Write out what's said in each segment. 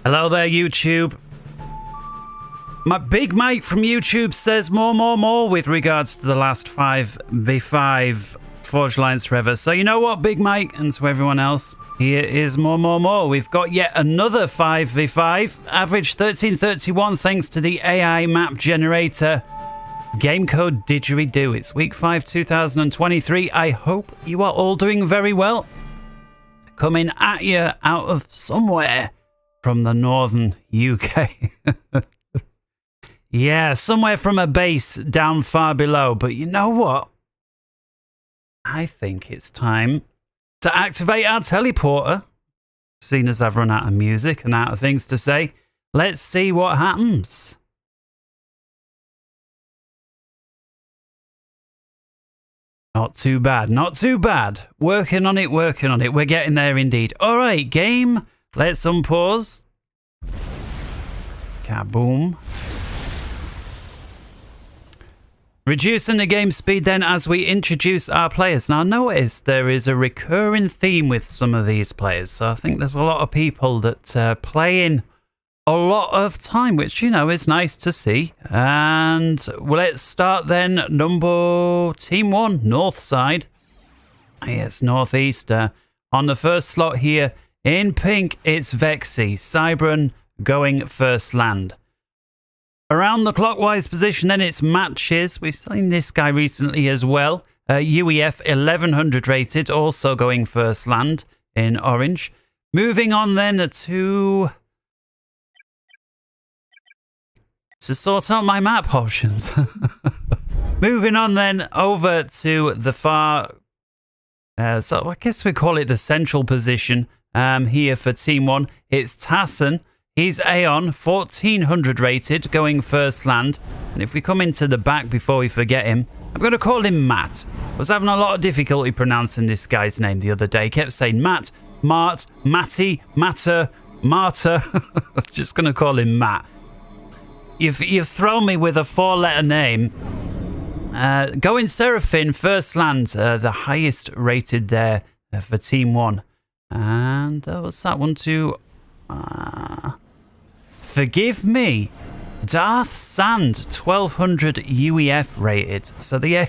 Hello there, YouTube. My big mate from YouTube says more with regards to the last 5v5 Forge Alliance Forever. So you know what, Big Mike, and to everyone else, here is more. We've got yet another 5v5. Average 1331 thanks to the AI map generator. Game code Digderidoo. It's week 5, 2023. I hope you are all doing very well. Coming at you out of somewhere from the northern UK. Yeah, somewhere from a base down far below. But you know what? I think it's time to activate our teleporter. Seeing as I've run out of music and out of things to say, let's see what happens. Not too bad, not too bad. Working on it. We're getting there indeed. All right, game. Let's unpause. Kaboom. Reducing the game speed then as we introduce our players. Now notice there is a recurring theme with some of these players. So I think there's a lot of people that play in a lot of time, which, you know, is nice to see. And well, let's start then. Team 1, north side. Yes, northeast. On the first slot here in pink, it's Vexy. Cybran going first land. Around the clockwise position, then it's Matches. We've seen this guy recently as well. UEF 1100 rated, also going first land in orange. Moving on then to sort out my map options. Moving on then over to the far, so I guess we call it the central position here for Team 1. It's Tassan. He's Aeon, 1400 rated, going first land. And if we come into the back before we forget him, I'm going to call him Matt. I was having a lot of difficulty pronouncing this guy's name the other day. Kept saying Matt, Mart, Matty, Matter, Marta. Just going to call him Matt. You've thrown me with a 4-letter name. Going Seraphine, first land, the highest rated there for Team 1. And what's that one too? Forgive me, Darth Sand, 1200 UEF rated. So the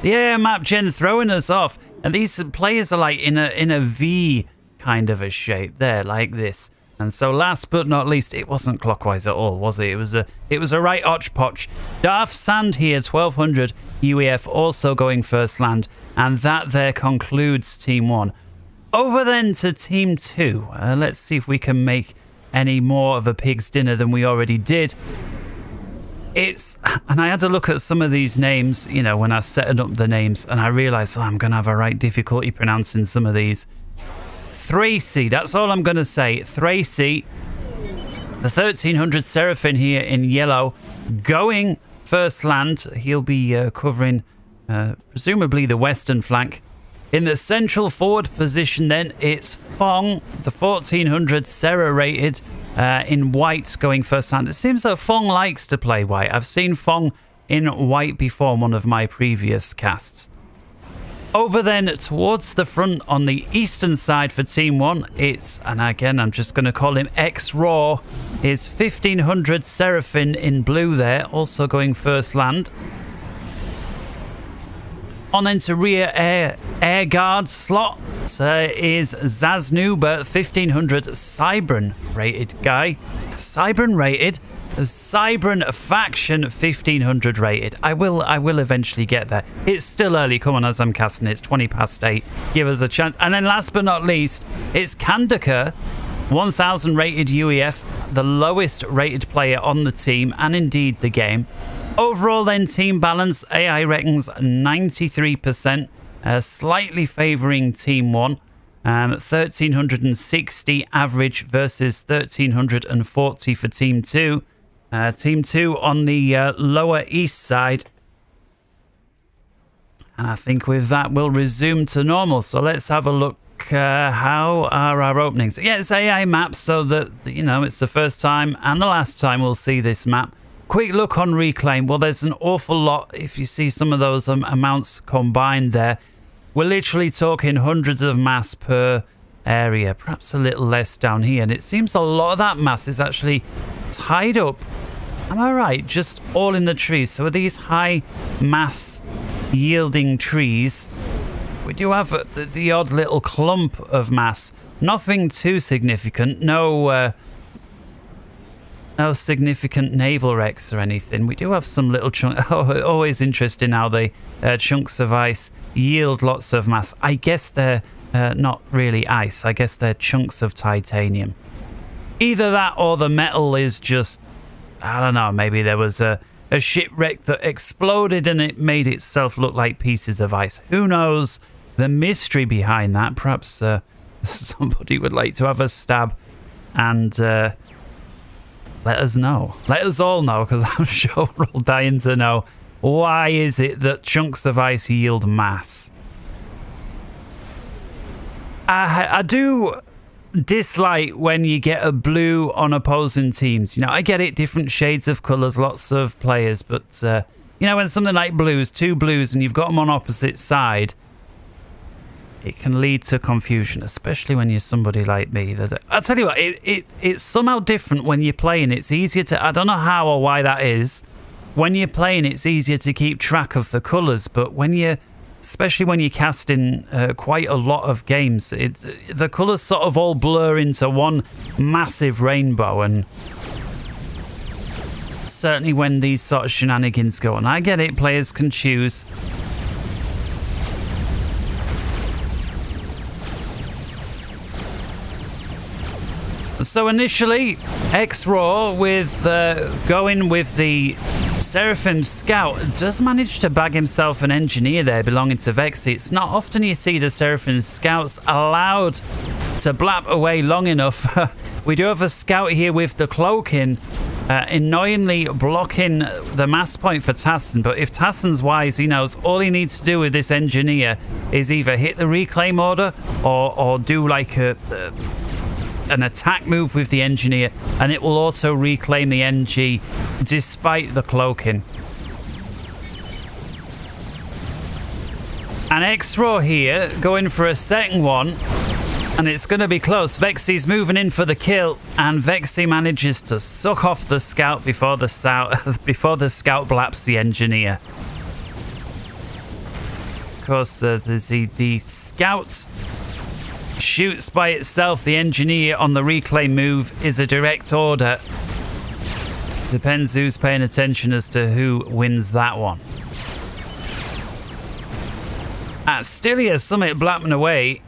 AI map gen throwing us off, and these players are like in a V kind of a shape there, like this. And so last but not least, it wasn't clockwise at all, was it? It was a right hodgepodge. Darth Sand here, 1200 UEF, also going first land, and that there concludes Team 1. Over then to Team 2. Let's see if we can make any more of a pig's dinner than we already did. And I had to look at some of these names, you know, when I was setting up the names, and I realized, I'm going to have a right difficulty pronouncing some of these. Thracy, that's all I'm going to say. Thracy, the 1300 Seraphine here in yellow, going first land. He'll be covering presumably the western flank. In the central forward position then, it's Fong, the 1400 Serra rated, in white, going first land. It seems that Fong likes to play white. I've seen Fong in white before in one of my previous casts. Over then towards the front on the eastern side for Team 1, it's, and again I'm just going to call him X-Raw, is 1500 Seraphine in blue there, also going first land. On then to rear air guard slot is Zaznu, but 1500 Cybran rated guy. Cybran rated? Cybran faction 1500 rated. I will eventually get there. It's still early. Come on, as I'm casting it, it's 20 past 8. Give us a chance. And then last but not least, it's Kandaka, 1000 rated UEF, the lowest rated player on the team and indeed the game. Overall then, team balance, AI reckons 93%, slightly favouring Team 1. 1360 average versus 1340 for Team 2. Team 2 on the lower east side. And I think with that, we'll resume to normal. So let's have a look. How are our openings? Yeah, it's AI maps, so that, you know, it's the first time and the last time we'll see this map. Quick look on reclaim. Well, there's an awful lot. If you see some of those amounts combined there, we're literally talking hundreds of mass per area. Perhaps a little less down here. And it seems a lot of that mass is actually tied up. Am I right? Just all in the trees. So are these high mass yielding trees? We do have the odd little clump of mass. Nothing too significant. No significant naval wrecks or anything. We do have some little chunks. Oh, always interesting how the chunks of ice yield lots of mass. I guess they're not really ice. I guess they're chunks of titanium. Either that or the metal is just, I don't know, maybe there was a shipwreck that exploded and it made itself look like pieces of ice. Who knows the mystery behind that? Perhaps somebody would like to have a stab and let us know. Let us all know, because I'm sure we're all dying to know. Why is it that chunks of ice yield mass? I do dislike when you get a blue on opposing teams. You know, I get it, different shades of colours, lots of players, but you know, when something like blues, two blues, and you've got them on opposite side, it can lead to confusion, especially when you're somebody like me. I'll tell you what, it's somehow different when you're playing. It's easier to, I don't know how or why that is. When you're playing, it's easier to keep track of the colours, but when you're, especially when you're casting quite a lot of games, the colours sort of all blur into one massive rainbow, and certainly when these sort of shenanigans go on. I get it, players can choose. So initially, X-Raw with going with the Seraphim Scout does manage to bag himself an engineer there belonging to Vexy. It's not often you see the Seraphim Scouts allowed to blap away long enough. We do have a scout here with the cloaking, annoyingly blocking the mass point for Tassin. But if Tassin's wise, he knows all he needs to do with this engineer is either hit the reclaim order or do like an attack move with the engineer, and it will auto reclaim the NG despite the cloaking. And X-Raw here going for a second one, and it's going to be close. Vexy's moving in for the kill, and Vexy manages to suck off the scout before the scout blaps the engineer. Of course, the scout shoots by itself. The engineer on the reclaim move is a direct order. Depends who's paying attention as to who wins that one. At Stylia Summit blapping away.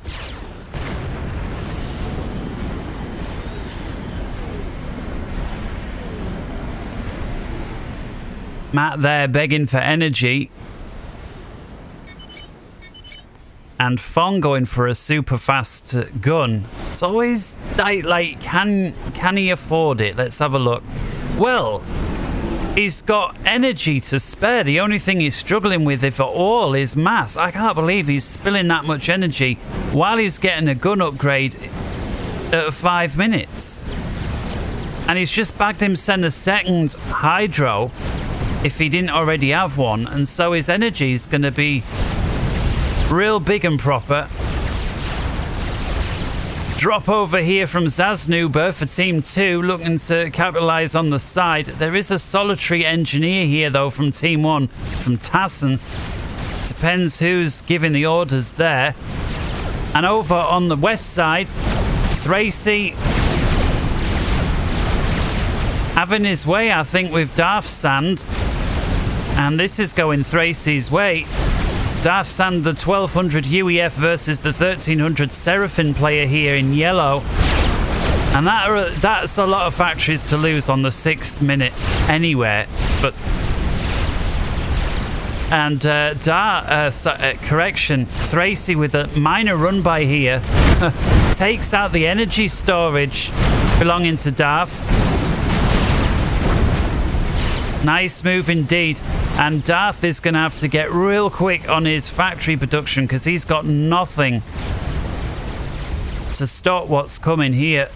Matt there begging for energy. And Fong going for a super fast gun. It's always like can he afford it? Let's have a look. Well, he's got energy to spare. The only thing he's struggling with, if at all, is mass. I can't believe he's spilling that much energy while he's getting a gun upgrade at 5 minutes. And he's just bagged himself a second hydro if he didn't already have one. And so his energy is going to be real big and proper. Drop over here from Zasnuber for Team 2, looking to capitalise on the side. There is a solitary engineer here, though, from Team 1, from Tassin. Depends who's giving the orders there. And over on the west side, Thracy having his way, I think, with Darth Sand. And this is going Thracy's way. Darth Sand, the 1200 UEF versus the 1300 Seraphim player here in yellow. And that's a lot of factories to lose on the 6th minute anywhere. But and correction, Thracy with a minor run by here takes out the energy storage belonging to Darth. Nice move indeed. And Darth is going to have to get real quick on his factory production because he's got nothing to stop what's coming here.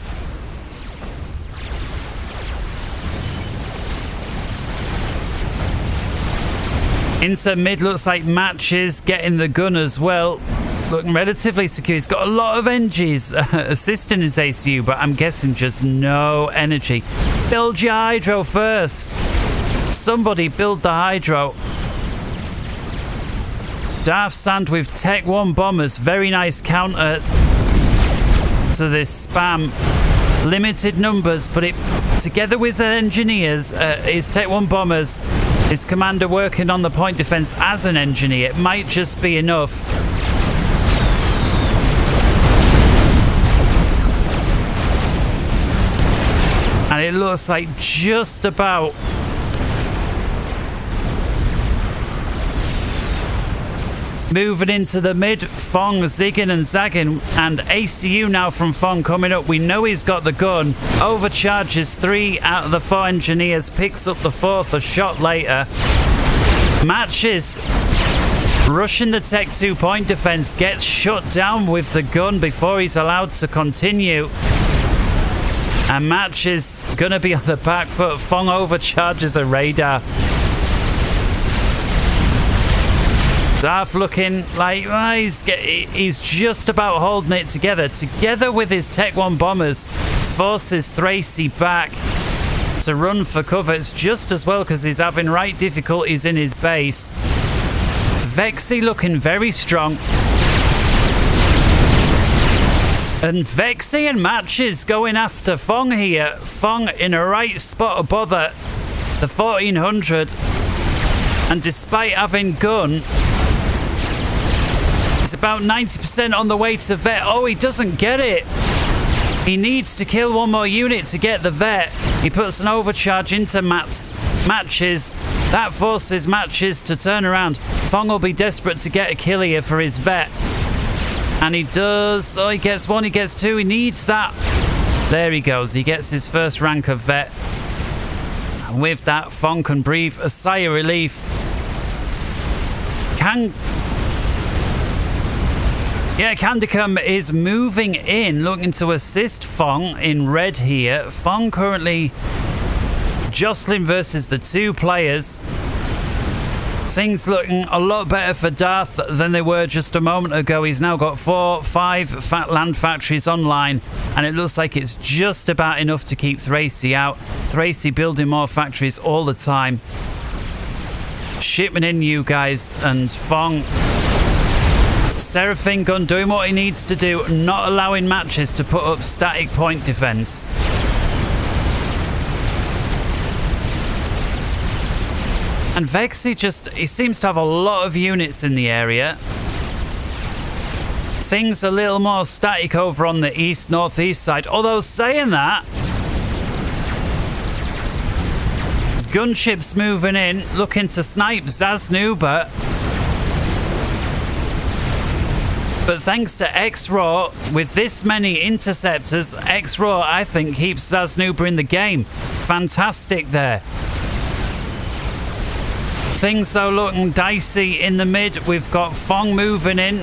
Into mid looks like Matches getting the gun as well. looking relatively secure. He's got a lot of NGs assisting his ACU, but I'm guessing just no energy. Build your hydro first. Somebody build the hydro. Darth Sand with Tech 1 bombers. Very nice counter to this spam. Limited numbers, but it together with the engineers, his Tech 1 bombers, his commander working on the point defense as an engineer, it might just be enough. And it looks like just about moving into the mid. Fong zigging and zagging, and ACU now from Fong coming up. We know he's got the gun. Overcharges 3 out of the 4 engineers, picks up the 4th a shot later. Matches rushing the Tech 2 point defense, gets shut down with the gun before he's allowed to continue. And Matches gonna be on the back foot. Fong overcharges a radar. Darth looking like he's just about holding it together. Together with his Tech 1 bombers, forces Thracy back to run for cover. It's just as well because he's having right difficulties in his base. Vexy looking very strong. And Vexy and Matches going after Fong here. Fong in a right spot of bother. The 1400. And despite having gun, it's about 90% on the way to vet. Oh, he doesn't get it. He needs to kill 1 more unit to get the vet. He puts an overcharge into Matches. That forces Matches to turn around. Fong will be desperate to get a kill here for his vet. And he does. Oh, he gets 1, he gets 2. He needs that. There he goes. He gets his first rank of vet. And with that, Fong can breathe a sigh of relief. Kandicum is moving in, looking to assist Fong in red here. Fong currently jostling versus the 2 players. Things looking a lot better for Darth than they were just a moment ago. He's now got 5 land factories online, and it looks like it's just about enough to keep Thracy out. Thracy building more factories all the time. Shipment in, you guys, and Fong... Seraphim gun doing what he needs to do, not allowing Matches to put up static point defense. And Vexy he seems to have a lot of units in the area. Things a little more static over on the east-northeast side. Although saying that, gunships moving in, looking to snipe Zasnuba. But thanks to X-Raw, with this many interceptors, X-Raw, I think, keeps Zasnuba in the game. Fantastic there. Things, though, looking dicey in the mid. We've got Fong moving in.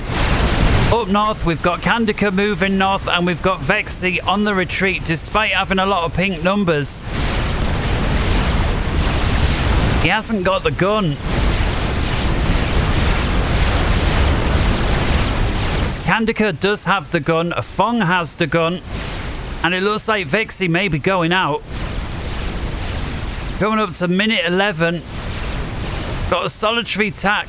Up north, we've got Kandika moving north, and we've got Vexy on the retreat, despite having a lot of pink numbers. He hasn't got the gun. Kandika does have the gun, Fong has the gun, and it looks like Vexy may be going out. Going up to minute 11. Got a solitary attack.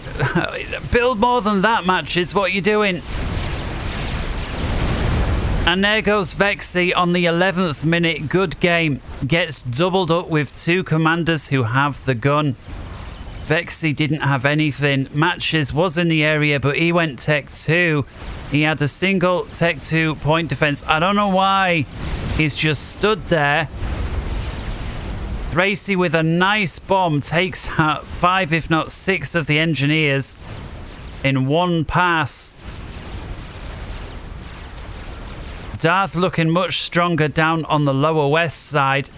Build more than that, Matches. What are you doing? And there goes Vexy on the 11th minute. Good game. Gets doubled up with 2 commanders who have the gun. Vexy didn't have anything. Matches was in the area, but he went Tech 2. He had a single Tech 2 point defense. I don't know why he's just stood there. Thracy with a nice bomb takes out 5, if not 6 of the engineers in one pass. Darth looking much stronger down on the lower west side.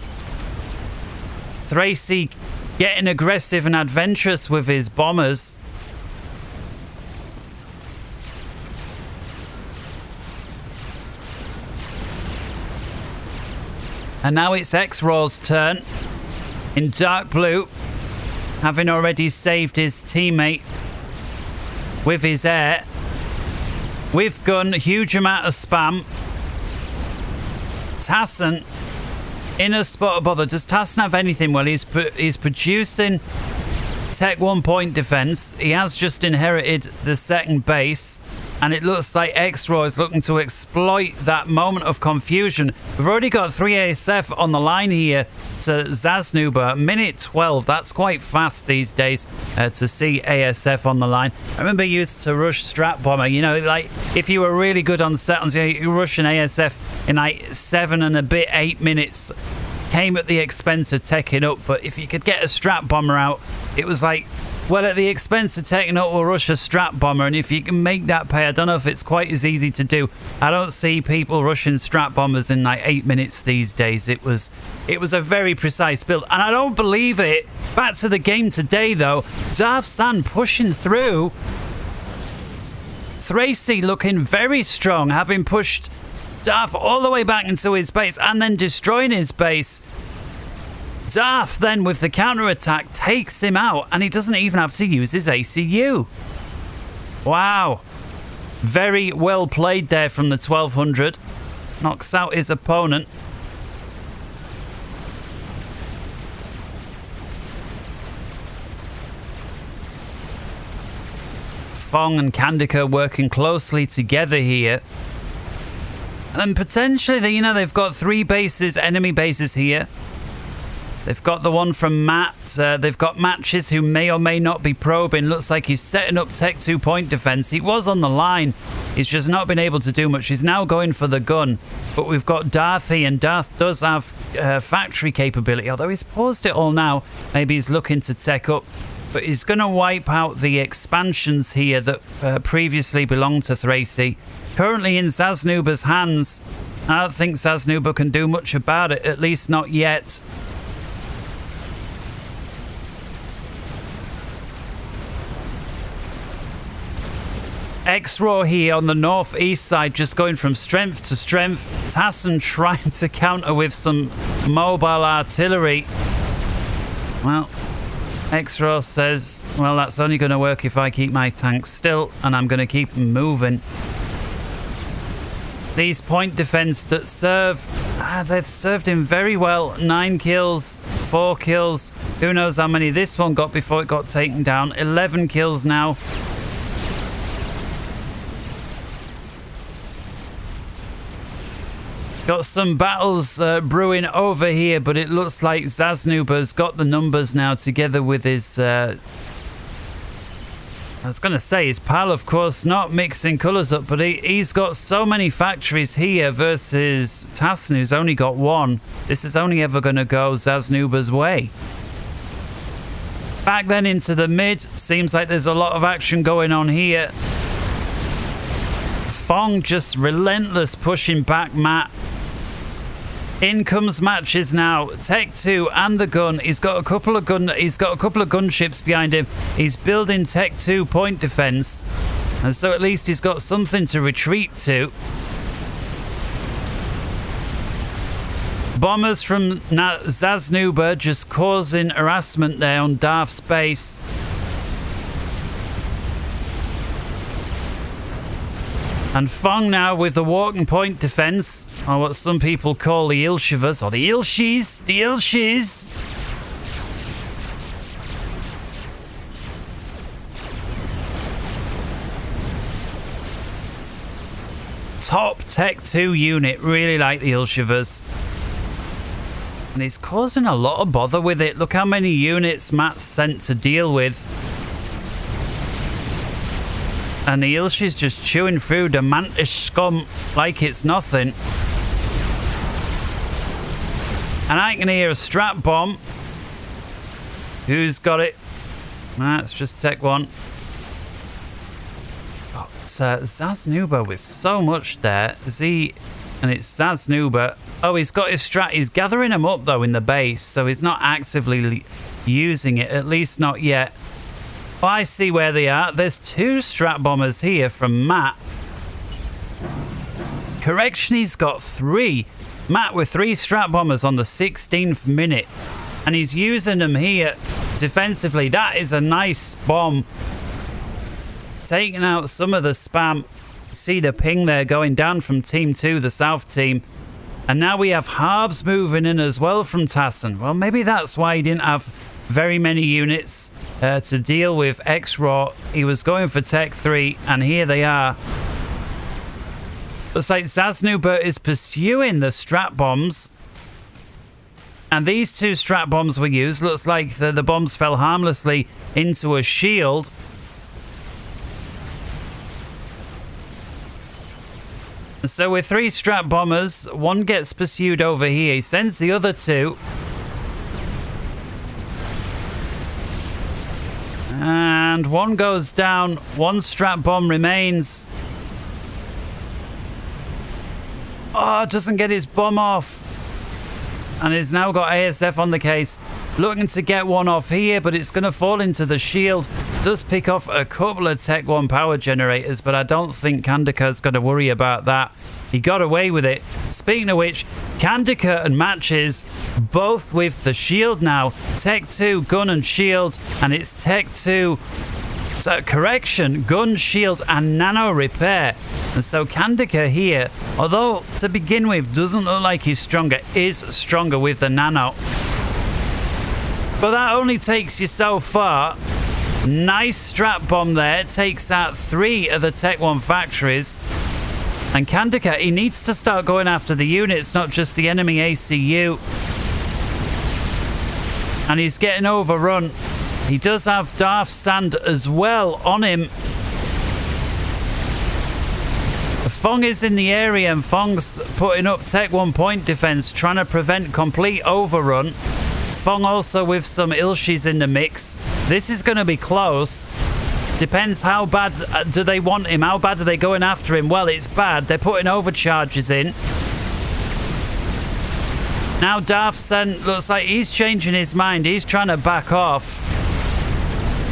Thracy getting aggressive and adventurous with his bombers. And now it's X-Raw's turn in dark blue, having already saved his teammate with his air. with gun, huge amount of spam. Tassan in a spot of bother. Does Tassan have anything? Well, he's producing Tech 1 point defense. He has just inherited the second base, and it looks like X-Raw is looking to exploit that moment of confusion. We've already got 3 ASF on the line here to Zasnuba. Minute 12. That's quite fast these days to see ASF on the line. I remember you used to rush Strat Bomber. You know, like if you were really good on settings, you rush an ASF in like 7 and a bit, 8 minutes. Came at the expense of teching up, but if you could get a Strat Bomber out, it was like, well, at the expense of taking up, we'll rush a Strat Bomber, and if you can make that pay, I don't know if it's quite as easy to do. I don't see people rushing Strat Bombers in like 8 minutes these days. It was a very precise build, and I don't believe it. Back to the game today, though. Darth San pushing through. Thracy looking very strong, having pushed Darth all the way back into his base and then destroying his base. Darth then with the counter-attack takes him out, and he doesn't even have to use his ACU. Wow. Very well played there from the 1200. Knocks out his opponent. Fong and Kandika working closely together here. And potentially, you know, they've got 3 bases, enemy bases here. They've got the one from Matt. They've got Matches who may or may not be probing. Looks like he's setting up Tech 2 point defense. He was on the line. He's just not been able to do much. He's now going for the gun. But we've got Darthy, and Darth does have factory capability. Although he's paused it all now. Maybe he's looking to tech up. But he's going to wipe out the expansions here that previously belonged to Thracy. Currently in Zasnuba's hands. I don't think Zasnuba can do much about it. At least not yet. X-Raw here on the northeast side, just going from strength to strength. Tassan trying to counter with some mobile artillery. Well, X-Raw says, well, that's only going to work if I keep my tanks still, and I'm going to keep them moving. These point defense that serve, they've served him very well. 9 kills, 4 kills. Who knows how many this one got before it got taken down. 11 kills now. Got some battles brewing over here, but it looks like Zasnuba's got the numbers now together with his... I was going to say his pal, of course, not mixing colours up, but he's got so many factories here versus Tassan, who's only got 1. This is only ever going to go Zasnuba's way. Back then into the mid. Seems like there's a lot of action going on here. Fong just relentless pushing back Matt. In comes Matches now. Tech 2 and the gun. He's got a couple of gunships behind him. He's building Tech 2 point defense, and so at least he's got something to retreat to. Bombers from Zasnuba just causing harassment there on Darth's base. And Fong now with the walking point defense, or what some people call the Ilshivas, or the Ilshis, the Ilshis. Top Tech 2 unit, really like the Ilshivas. And he's causing a lot of bother with it. Look how many units Matt's sent to deal with. And the Ilshi's just chewing through the Mantis scum like it's nothing. And I can hear a Strat Bomb. Who's got it? That's just Tech 1. But Zasnuba with so much there. And it's Zasnuba. Oh, he's got his strat. He's gathering them up, though, in the base. So he's not actively using it. At least not yet. Oh, I see where they are. There's 2 Strat Bombers here from Matt. Correction, he's got 3. Matt with 3 Strat Bombers on the 16th minute. And he's using them here defensively. That is a nice bomb. Taking out some of the spam. See the ping there going down from Team 2, the South team. And now we have Harbs moving in as well from Tassen. Well, maybe that's why he didn't have very many units to deal with X-Raw. He was going for Tech 3, and here they are. Looks like Zasnuber is pursuing the strat bombs. And these 2 strat bombs were used. Looks like the bombs fell harmlessly into a shield. So with 3 strat bombers, one gets pursued over here. He sends the other 2. And one goes down. 1 strat bomb remains. Oh, doesn't get his bomb off. And he's now got ASF on the case. Looking to get one off here, but it's going to fall into the shield. Does pick off a couple of Tech 1 power generators, but I don't think Kandaka's going to worry about that. He got away with it. Speaking of which, Kandaka and Matches, both with the shield now. Tech 2, gun and shield, and it's Tech 2... So, correction, gun, shield, and nano repair. And so Kandaka here, although to begin with doesn't look like he's stronger, is stronger with the nano. But that only takes you so far. Nice strat bomb there. Takes out 3 of the Tech 1 factories. And Kandaka, he needs to start going after the units, not just the enemy ACU. And he's getting overrun. He does have Darth Sand as well on him. Fong is in the area, and Fong's putting up Tech 1 point defense, trying to prevent complete overrun. Fong also with some Ilshis in the mix. This is going to be close. Depends how bad do they want him. How bad are they going after him? Well, it's bad. They're putting overcharges in. Now Darth Sand looks like he's changing his mind. He's trying to back off.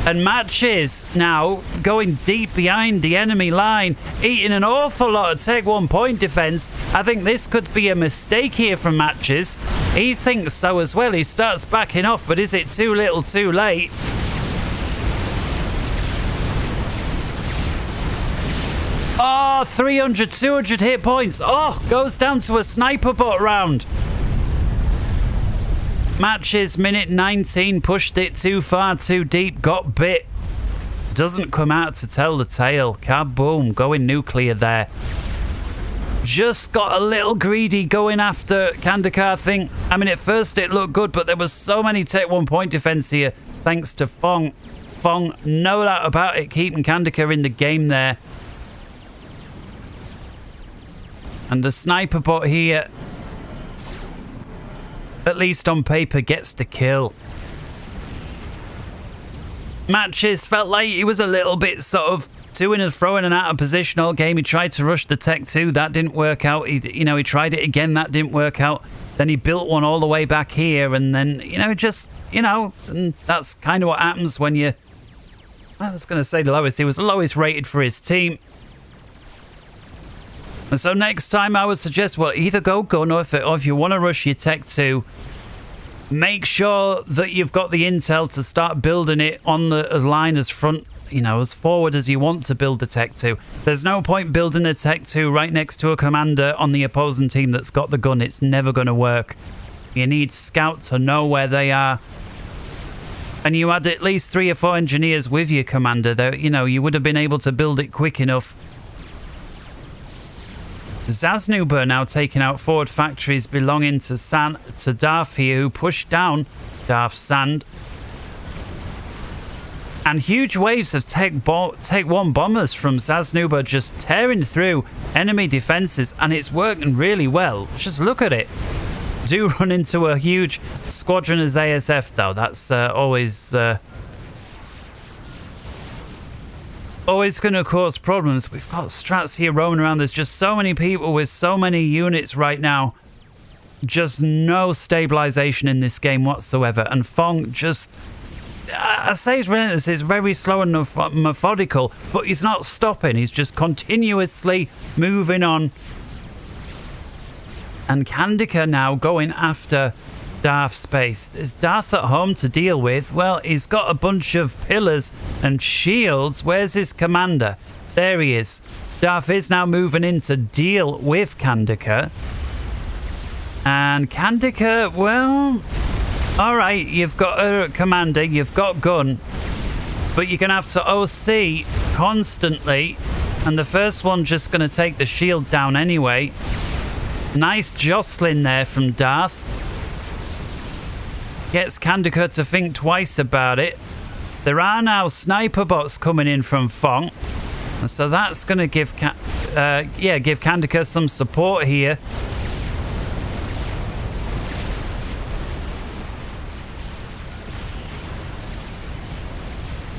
And Matches now going deep behind the enemy line, eating an awful lot of Tech 1 point defense. I think this could be a mistake here from Matches. He thinks so as well. He starts backing off, but is it too little too late? Oh, 300, 200 hit points. Oh, goes down to a sniper bot round. Matches, minute 19, pushed it too far, too deep, got bit. Doesn't come out to tell the tale. Kaboom, going nuclear there. Just got a little greedy going after Kandaka thing. I mean, at first it looked good, but there was so many Tech 1 point defense here, thanks to Fong. Fong, no doubt about it, keeping Kandaka in the game there. And the sniper bot here, at least on paper, gets the kill. Matches felt like he was a little bit sort of to-ing and throwing and out of position all game. He tried to rush the Tech 2. That didn't work out. He tried it again. That didn't work out. Then he built one all the way back here. And then, and that's kind of what happens when you... I was going to say the lowest. He was the lowest rated for his team. And so next time I would suggest, well, either go gun or if you want to rush your Tech 2, make sure that you've got the intel to start building it on the line as front, as forward as you want to build the Tech 2. There's no point building a Tech 2 right next to a commander on the opposing team that's got the gun. It's never going to work. You need scout to know where they are. And you had at least 3 or 4 engineers with your commander. That you would have been able to build it quick enough. Zasnuber now taking out forward factories belonging to Darth here, who pushed down Darth Sand. And huge waves of Tech 1 bombers from Zasnuber just tearing through enemy defenses, and it's working really well. Just look at it. Do run into a huge squadron as ASF though. That's always going to cause problems. We've got strats here roaming around. There's just so many people with so many units right now. Just no stabilization in this game whatsoever. And Fong just... I say his relentless is very slow and methodical, but he's not stopping. He's just continuously moving on. And Kandaka now going after Darth Space. Is Darth at home to deal with? Well, he's got a bunch of pillars and shields. Where's his commander? There he is. Darth is now moving in to deal with Kandika. And Kandika, well, all right, you've got a commander, you've got gun, but you're going to have to OC constantly. And the first one's just going to take the shield down anyway. Nice jostling there from Darth. Gets Kandika to think twice about it. There are now sniper bots coming in from Fong. And so that's going to give Kandika some support here.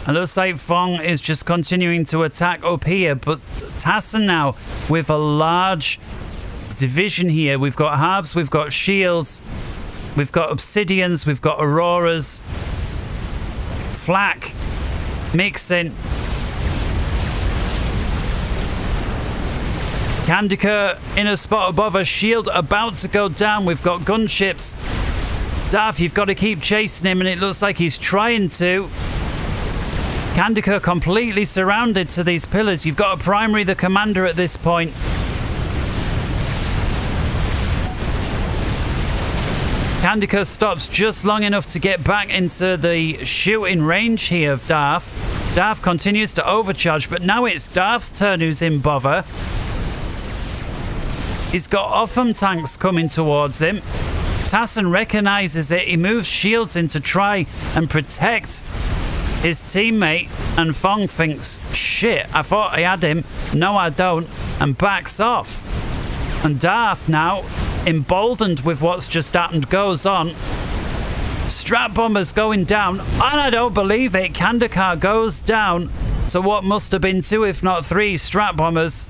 It looks like Fong is just continuing to attack up here, but Tassin now with a large division here. We've got harbs, we've got shields, we've got obsidians, we've got auroras, flak, mixing. Kandika in a spot above a shield, about to go down. We've got gunships. Darth, you've got to keep chasing him, and it looks like he's trying to. Kandika completely surrounded to these pillars. You've got to primary the commander at this point. Kandika stops just long enough to get back into the shooting range here of Darth. Darth continues to overcharge, but now it's Darth's turn who's in bother. He's got Otham tanks coming towards him. Tassin recognizes it. He moves shields in to try and protect his teammate, and Fong thinks, shit, I thought I had him. No, I don't, and backs off. And Darth now, emboldened with what's just happened, goes on. Strat bombers going down, and I don't believe it. Kandika goes down to what must have been 2, if not 3 strat bombers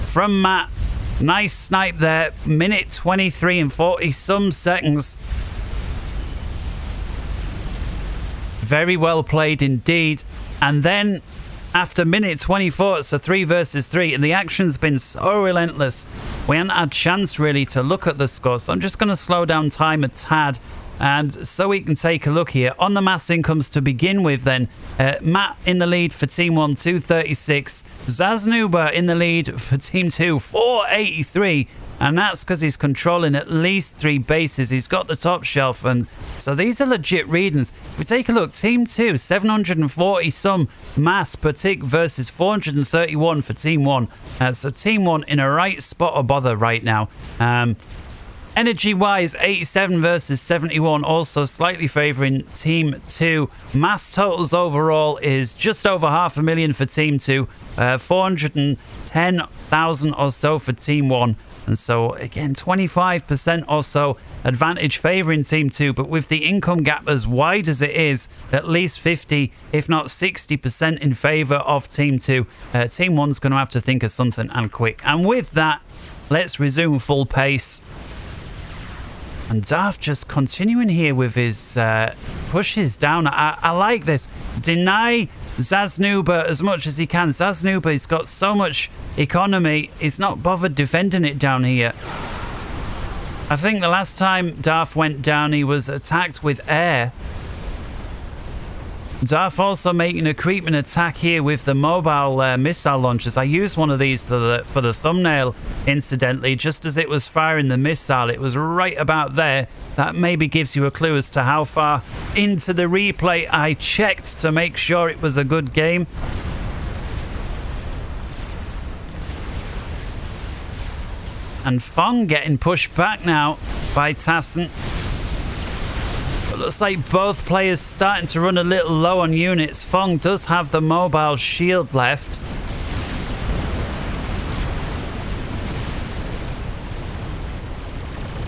from Matt. Nice snipe there. Minute 23 and 40 some seconds. Very well played indeed. And then after minute 24, it's a 3 versus 3, and the action's been so relentless. We haven't had a chance really to look at the score, so I'm just going to slow down time a tad. And so we can take a look here. On the mass incomes to begin with then, Matt in the lead for Team 1, 236. Zaznuba in the lead for Team 2, 483. And that's because he's controlling at least 3 bases. He's got the top shelf, and so these are legit readings. If we take a look, Team 2, 740 some mass per tick versus 431 for Team 1. So Team 1 in a right spot of bother right now. Energy-wise, 87 versus 71, also slightly favouring Team 2. Mass totals overall is just over 500,000 for Team 2, 410,000 or so for Team 1. And so, again, 25% or so advantage favouring Team 2, but with the income gap as wide as it is, at least 50, if not 60% in favour of Team 2. Team 1's going to have to think of something, and quick. And with that, let's resume full pace. And Darth just continuing here with his pushes down. I like this. Deny Zaznuba as much as he can. Zaznuba, he's got so much economy, he's not bothered defending it down here. I think the last time Darth went down, he was attacked with air. Darth also making a creeping attack here with the mobile missile launchers. I used one of these for the thumbnail, incidentally, just as it was firing the missile. It was right about there. That maybe gives you a clue as to how far into the replay I checked to make sure it was a good game. And Fong getting pushed back now by Tassin. It looks like both players starting to run a little low on units. Fong does have the mobile shield left.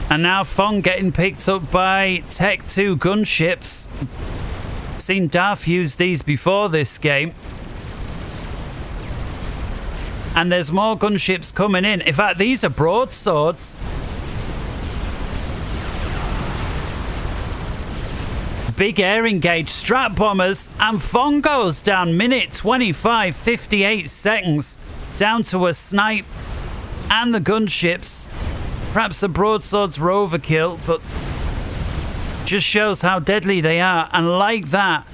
And now Fong getting picked up by Tech 2 gunships. Seen Darth use these before this game. And there's more gunships coming in. In fact, these are broadswords. Big air engage, strat bombers, and Fong goes down. Minute 25, 58 seconds. Down to a snipe and the gunships. Perhaps the broadswords were overkill, but just shows how deadly they are. And like that,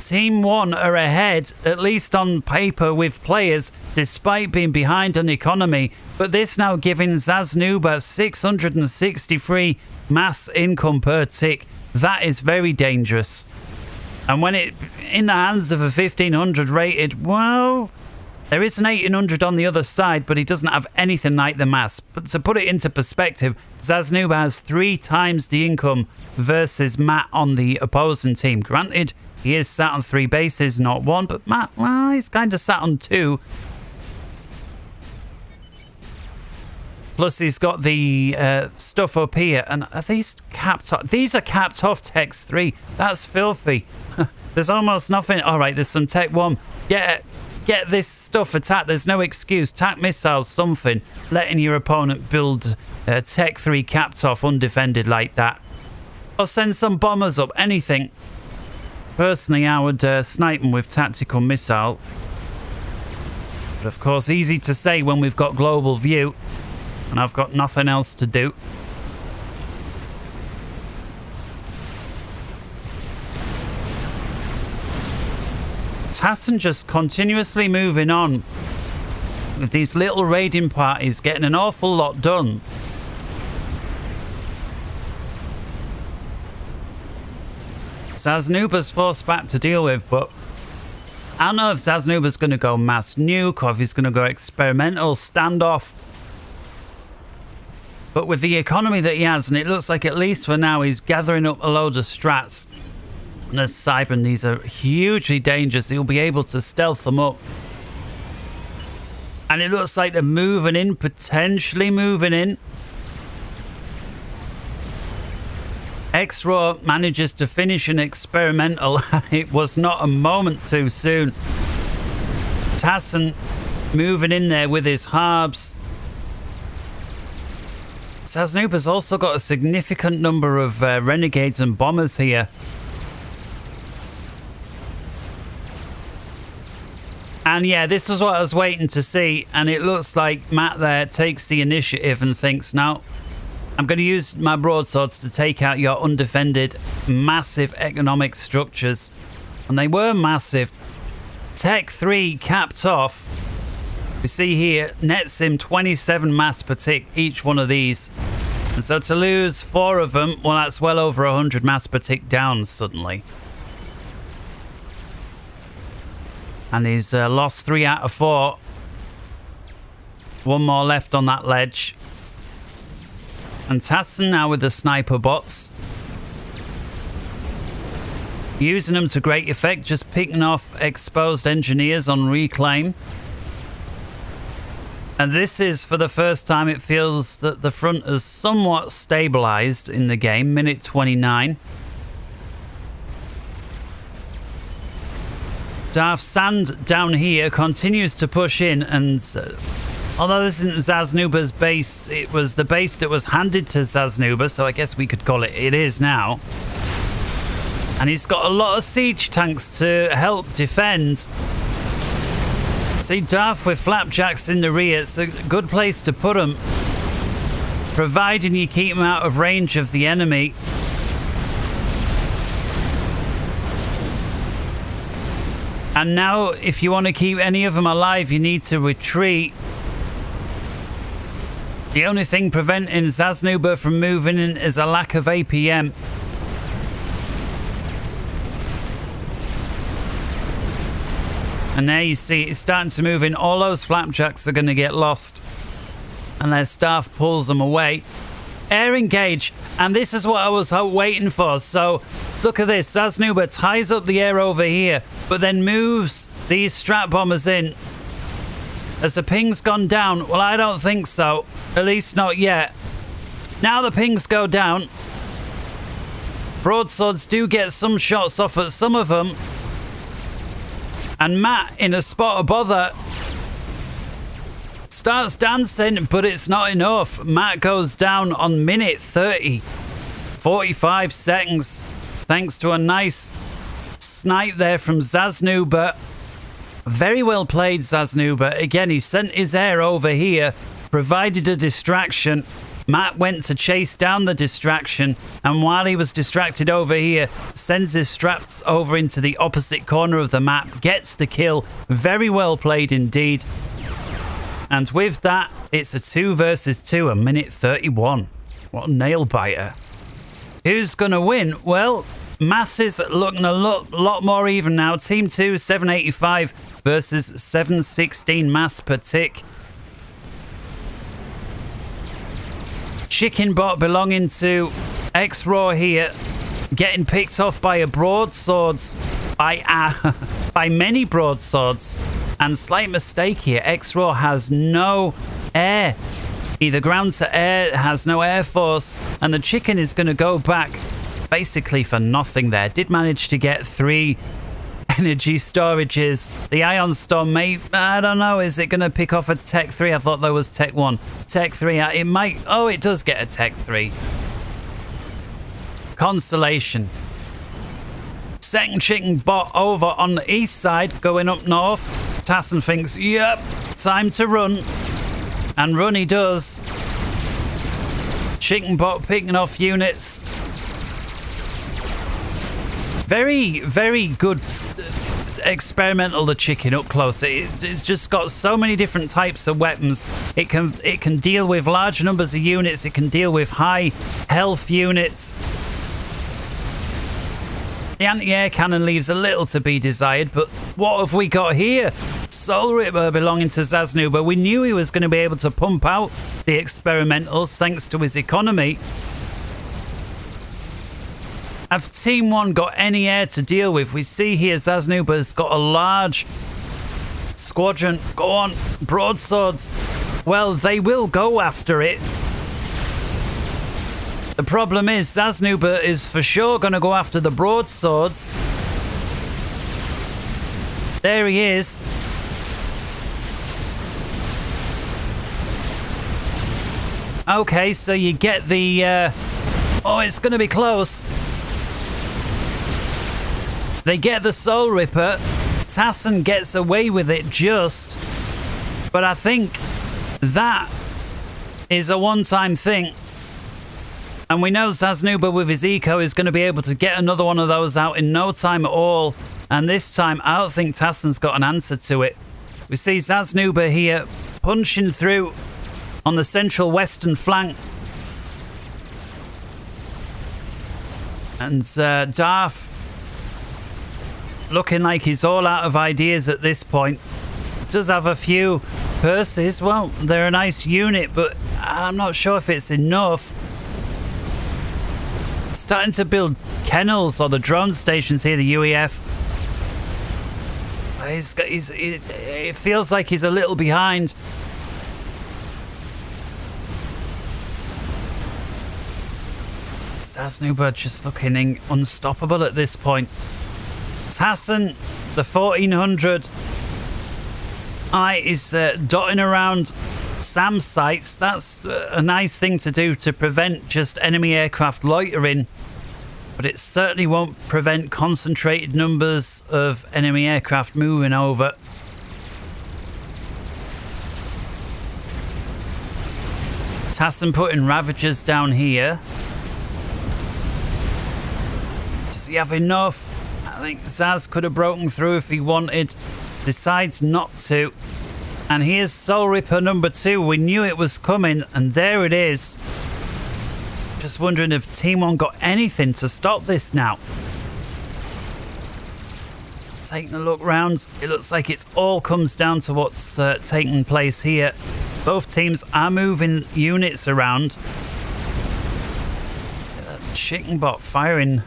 Team 1 are ahead, at least on paper, with players despite being behind on economy. But this now giving Zasnuba 663 mass income per tick. That is very dangerous. And when it in the hands of a 1500 rated, well, there is an 1800 on the other side, but he doesn't have anything like the mass. But to put it into perspective, Zasnuba has 3 times the income versus Matt on the opposing team. Granted, he is sat on 3 bases, not 1, but Matt, well, he's kind of sat on 2. Plus, he's got the stuff up here. And are these capped off? These are capped off techs 3. That's filthy. There's almost nothing. All right, there's some tech 1. Get this stuff attacked. There's no excuse. Tac missiles, something. Letting your opponent build tech 3 capped off, undefended like that. Or send some bombers up. Anything. Personally, I would snipe them with tactical missile. But of course, easy to say when we've got global view. And I've got nothing else to do. Tassin just continuously moving on with these little raiding parties, getting an awful lot done. Zasnuba's forced back to deal with, but I don't know if Zasnuba's going to go mass nuke or if he's going to go experimental standoff. But with the economy that he has, and it looks like at least for now he's gathering up a load of strats. And as Cyber, these are hugely dangerous. He'll be able to stealth them up. And it looks like they're moving in, potentially moving in. X-Raw manages to finish an experimental. It was not a moment too soon. Tassin moving in there with his harbs. Zasnuba's also got a significant number of renegades and bombers here. And yeah, this is what I was waiting to see. And it looks like Matt there takes the initiative and thinks, now I'm going to use my broadswords to take out your undefended massive economic structures. And they were massive. Tech 3 capped off. You see here, nets him 27 mass per tick, each one of these. And so to lose 4 of them, well, that's well over 100 mass per tick down suddenly. And he's lost 3 out of 4. 1 more left on that ledge. And Tassin now with the sniper bots. Using them to great effect, just picking off exposed engineers on reclaim. And this is for the first time it feels that the front has somewhat stabilized in the game. Minute 29. Darth Sand down here continues to push in, and although this isn't Zasnuba's base, it was the base that was handed to Zasnuba, so I guess we could call it is now. And he's got a lot of siege tanks to help defend. See, Darth with flapjacks in the rear, it's a good place to put them, providing you keep them out of range of the enemy. And now, if you want to keep any of them alive, you need to retreat. The only thing preventing Zasnuba from moving in is a lack of APM. And there you see it's starting to move in. All those flapjacks are going to get lost unless Darth pulls them away. Air engage, and this is what I was waiting for. So look at this. Zasnuba ties up the air over here, but then moves these strat bombers in. Has the pings gone down? Well, I don't think so. At least not yet. Now the pings go down. Broadswords do get some shots off at some of them. And Matt, in a spot of bother, starts dancing, but it's not enough. Matt goes down on minute 30. 45 seconds. Thanks to a nice snipe there from Zasnuba. Very well played, Zasnuba. Again, he sent his air over here, provided a distraction. Matt went to chase down the distraction, and while he was distracted over here, sends his straps over into the opposite corner of the map, gets the kill. Very well played indeed. And with that, it's a 2 versus 2, a minute 31. What a nail biter. Who's going to win? Well, mass is looking a lot more even now. Team 2, 785 versus 716 mass per tick. Chicken bot belonging to X-Raw here, getting picked off by a broadswords, by many broadswords. And slight mistake here, X-Raw has no air. Either ground to air, has no air force, and the chicken is going to go back basically for nothing there. Did manage to get 3 energy storages. The Ion Storm may, I don't know, is it going to pick off a Tech 3? I thought there was Tech 1. Tech 3, it might, oh, it does get a Tech 3. Consolation. Second chicken bot over on the east side, going up north. Tassin thinks, yep, time to run. And run he does. Chicken bot picking off units. Very, very good experimental, the chicken up close. It's just got so many different types of weapons. It can deal with large numbers of units. It can deal with high health units. The anti-air cannon leaves a little to be desired, but what have we got here? Soul Ripper belonging to Zasnuba. We knew he was going to be able to pump out the experimentals thanks to his economy. Have Team 1 got any air to deal with? We see here Zasnuba's got a large squadron. Go on, broadswords. Well, they will go after it. The problem is Zasnuba is for sure going to go after the broadswords. There he is. Okay, so you get the... oh, it's going to be close. They get the Soul Ripper. Tassin gets away with it just. But I think that is a one-time thing. And we know Zasnuba with his eco is going to be able to get another one of those out in no time at all. And this time, I don't think Tassin's got an answer to it. We see Zasnuba here punching through on the central western flank. And Darth looking like he's all out of ideas at this point. Does have a few purses. Well, they're a nice unit, but I'm not sure if it's enough. Starting to build kennels or the drone stations here, the UEF. It feels like he's a little behind. Zasnuba just looking unstoppable at this point. Tassin, the 1400 is dotting around SAM sites. That's a nice thing to do to prevent just enemy aircraft loitering, but it certainly won't prevent concentrated numbers of enemy aircraft moving over. Tassin putting Ravagers down here. Does he have enough? I think Zaz could have broken through if he wanted. Decides not to. And here's Soul Ripper number 2. We knew it was coming, and there it is. Just wondering if Team 1 got anything to stop this now. Taking a look round, it looks like it's all comes down to what's taking place here. Both teams are moving units around. Chicken bot firing.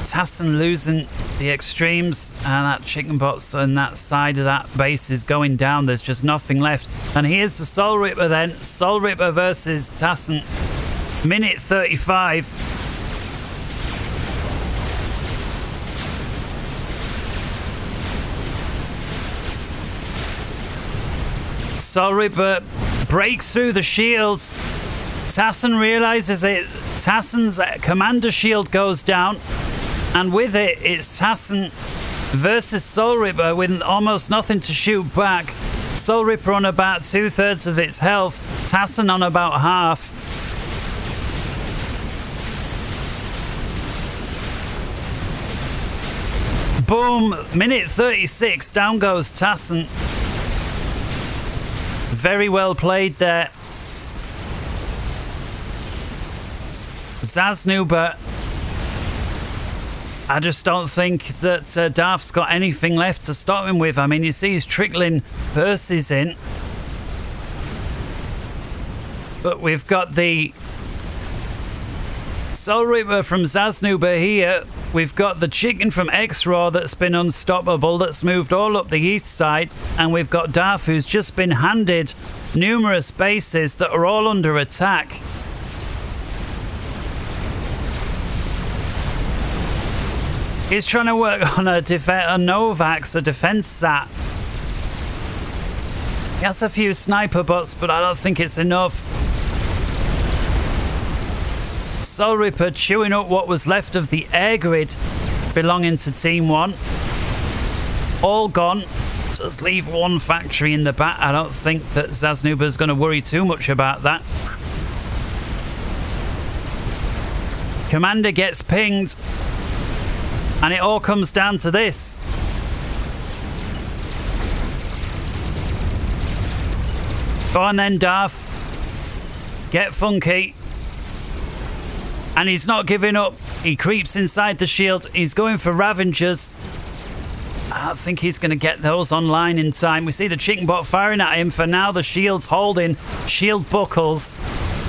Tassin losing the extremes, and that chicken bots on that side of that base is going down. There's just nothing left. And here's the Soul Ripper then. Soul Ripper versus Tassin. Minute 35. Soul Ripper breaks through the shield. Tassin realizes it. Tassin's commander shield goes down. And with it, it's Tassin versus Soul Ripper with almost nothing to shoot back. Soul Ripper on about 2/3 of its health. Tassin on about half. Boom! Minute 36, down goes Tassen. Very well played there. Zasnuber. I just don't think that Darf's got anything left to stop him with. I mean, you see he's trickling purses in. But we've got the Soul Reaper from Zasnuber here. We've got the chicken from X-Raw that's been unstoppable, that's moved all up the east side. And we've got Darf, who's just been handed numerous bases that are all under attack. He's trying to work on a Novax, a defense sat. He has a few sniper bots, but I don't think it's enough. Soul Reaper chewing up what was left of the air grid belonging to Team 1. All gone. Just leave one factory in the back. I don't think that Zasnuber's going to worry too much about that. Commander gets pinged. And it all comes down to this. Go on then, Darf. Get funky. And he's not giving up. He creeps inside the shield. He's going for Ravengers. I don't think he's going to get those online in time. We see the chicken bot firing at him. For now, the shield's holding. Shield buckles.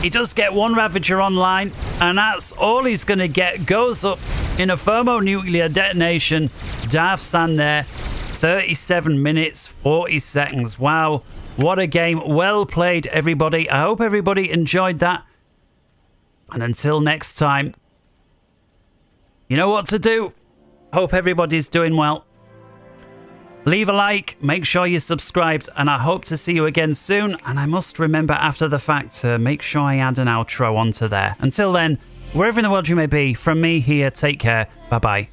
He does get one Ravager online. And that's all he's going to get. Goes up in a thermonuclear detonation. Darfsan there. 37 minutes, 40 seconds. Wow. What a game. Well played, everybody. I hope everybody enjoyed that. And until next time, you know what to do. Hope everybody's doing well. Leave a like, make sure you're subscribed, and I hope to see you again soon. And I must remember after the fact to make sure I add an outro onto there. Until then, wherever in the world you may be, from me here, take care. Bye-bye.